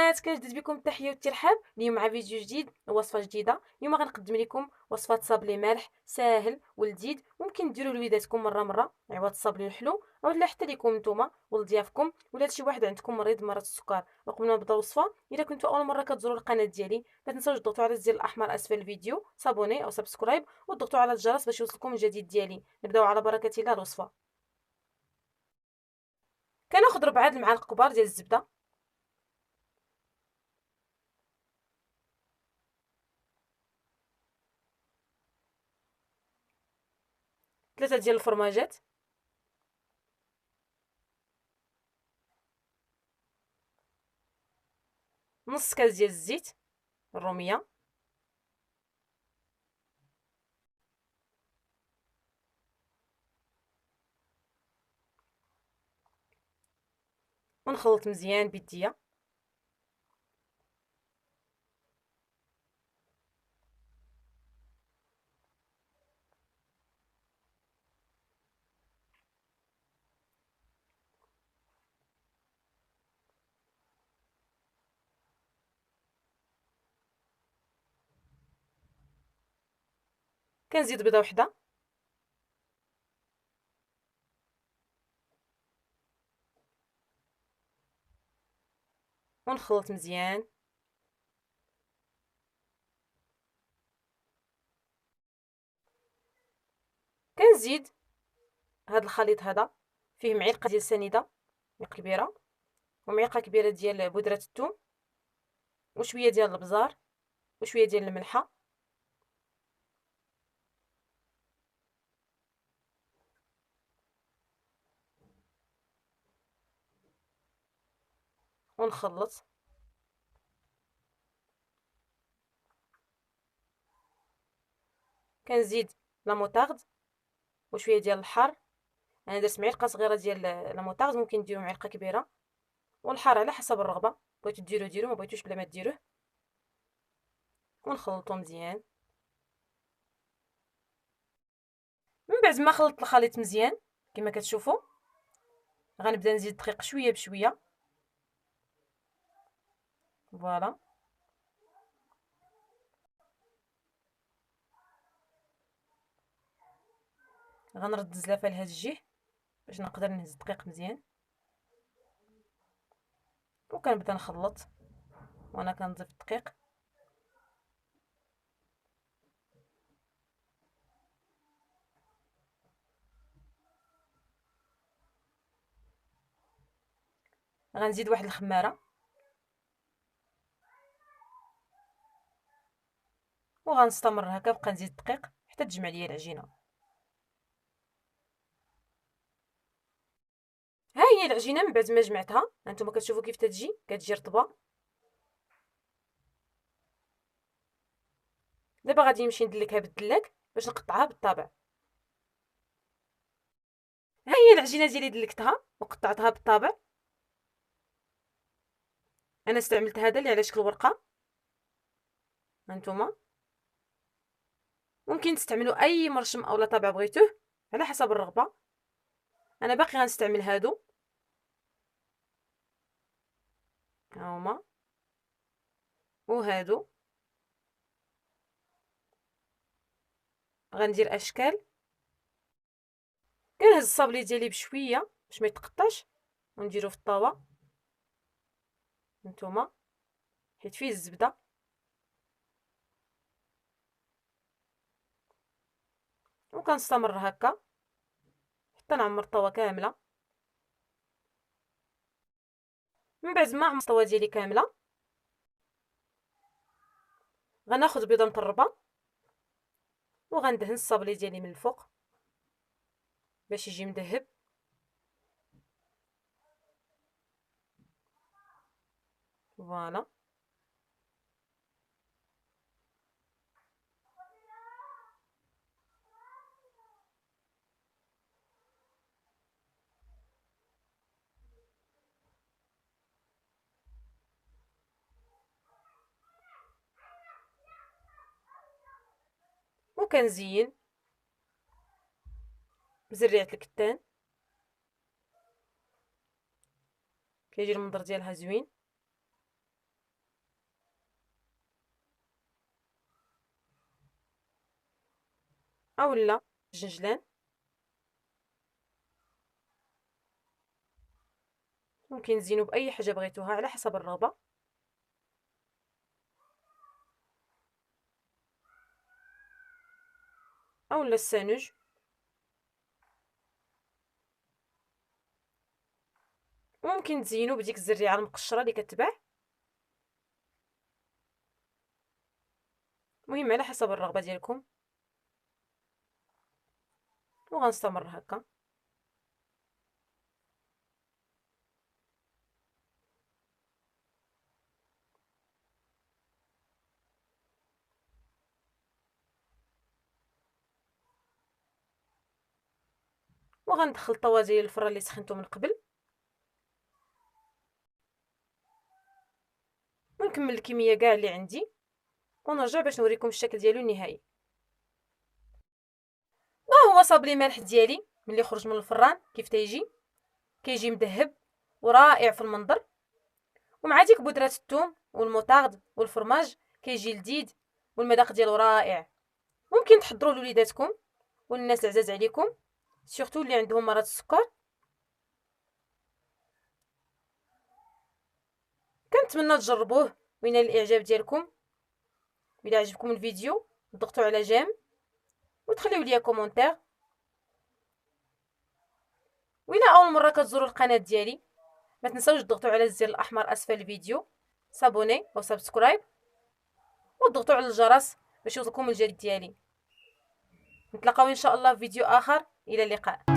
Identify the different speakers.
Speaker 1: البنات، كنجدد بكم التحيه والترحاب اليوم مع فيديو جديد ووصفه جديده. اليوم غنقدم لكم وصفه صابلي مالح ساهل ولذيذ، ممكن ديروه لوليداتكم مره عوض الصابلي الحلو، اولا حتى ليكم نتوما ولضيافكم ولا شي واحد عندكم مريض مرض السكر. وقبل ما نبدا الوصفه، اذا كنتوا اول مره كتزوروا القناه ديالي ما تنساوش تضغطوا على الزر الاحمر اسفل الفيديو صابوني او سبسكرايب، وتضغطوا على الجرس باش يوصلكم الجديد ديالي. نبداو على بركه الله الوصفه. كناخذ 4 المعالق كبار ديال الزبده، 3 ديال الفرماجات، نص كاس ديال الزيت الروميه، ونخلط مزيان بيديا. كنزيد بيضه وحده، ونخلط مزيان. كنزيد هاد الخليط هذا فيه معلقه ديال سنيده كبيره، ومعلقه كبيره ديال بودره الثوم، وشويه ديال الابزار، وشويه ديال الملحه، ونخلط. كنزيد لا موطارد وشويه ديال الحار. انا درت معلقه صغيره ديال لا موطارد، ممكن ديروا معلقه كبيره، والحار على حسب الرغبه، بغيتو ديروا ما بغيتوش بلا ما ديروه. ونخلطو مزيان. من بعد ما خلطت الخليط مزيان كما كتشوفوا، غنبدا نزيد الدقيق شويه بشويه. فوالا، غنرد الزلافه لهاد الجهه باش نقدر نهز الدقيق مزيان، وكنبدا نخلط وانا كنضيف الدقيق. غنزيد واحد الخماره، وغنستمر هكا، بقى نزيد الدقيق حتى تجمع ليا العجينه. ها هي العجينه من بعد ما جمعتها، هانتوما كتشوفوا كيف كتجي رطبه. دابا غادي نمشي ندلكها بالدلاك باش نقطعها بالطابع. ها هي العجينه ديالي دلكتها وقطعتها بالطابع. انا استعملت هذا اللي على شكل ورقه. هانتوما ممكن تستعملوا اي مرشم اولا طابع بغيتوه على حسب الرغبه. انا باقي غنستعمل هادو، ها هما، وهادو. غندير اشكال. كنهز الصابلي ديالي بشويه باش ما يتقطعش، ونديرو في الطاوه. هانتوما حيت فيه الزبده، وكنستمر هكا حتى نعمر الطاوه كامله. من بعد ما عمرت الطاوه ديالي كامله، غناخذ بيضه مطربه وغندهن الصابلي ديالي من الفوق باش يجي مذهب. فوالا، وكنزين بزريعه الكتان، كيجي المنظر ديالها زوين. اولا الجنجلان. ممكن تزينوا باي حاجه بغيتوها على حسب الرغبه. اولا السانوج. ممكن تزينوا بديك الزريعه المقشره اللي كتباع. المهم على حسب الرغبه ديالكم. وغنستمر هكا. وغندخل الطوا ديال الفران اللي سخنته من قبل، ونكمل الكميه كاع اللي عندي، ونرجع باش نوريكم الشكل ديالو النهائي. ها هو صابلي مالح ديالي ملي خرج من الفران كيف تيجي، كيجي مذهب ورائع في المنظر. ومع ديك بودره الثوم والموطارد والفرماج كيجي لذيذ والمذاق ديالو رائع. ممكن تحضروه لوليداتكم والناس العزاز عليكم، سورتو اللي عندهم مرض السكر. كنتمنى تجربوه وينال الاعجاب ديالكم. اذا عجبكم الفيديو ضغطوا على جيم وتخليو ليا كومونتير. وإلى اول مره كتزوروا القناه ديالي ما تنساوش تضغطوا على الزر الاحمر اسفل الفيديو سابوني او سبسكرايب، وتضغطوا على الجرس باش يوصلكم الجديد ديالي. نتلاقاو ان شاء الله في فيديو اخر. الى اللقاء.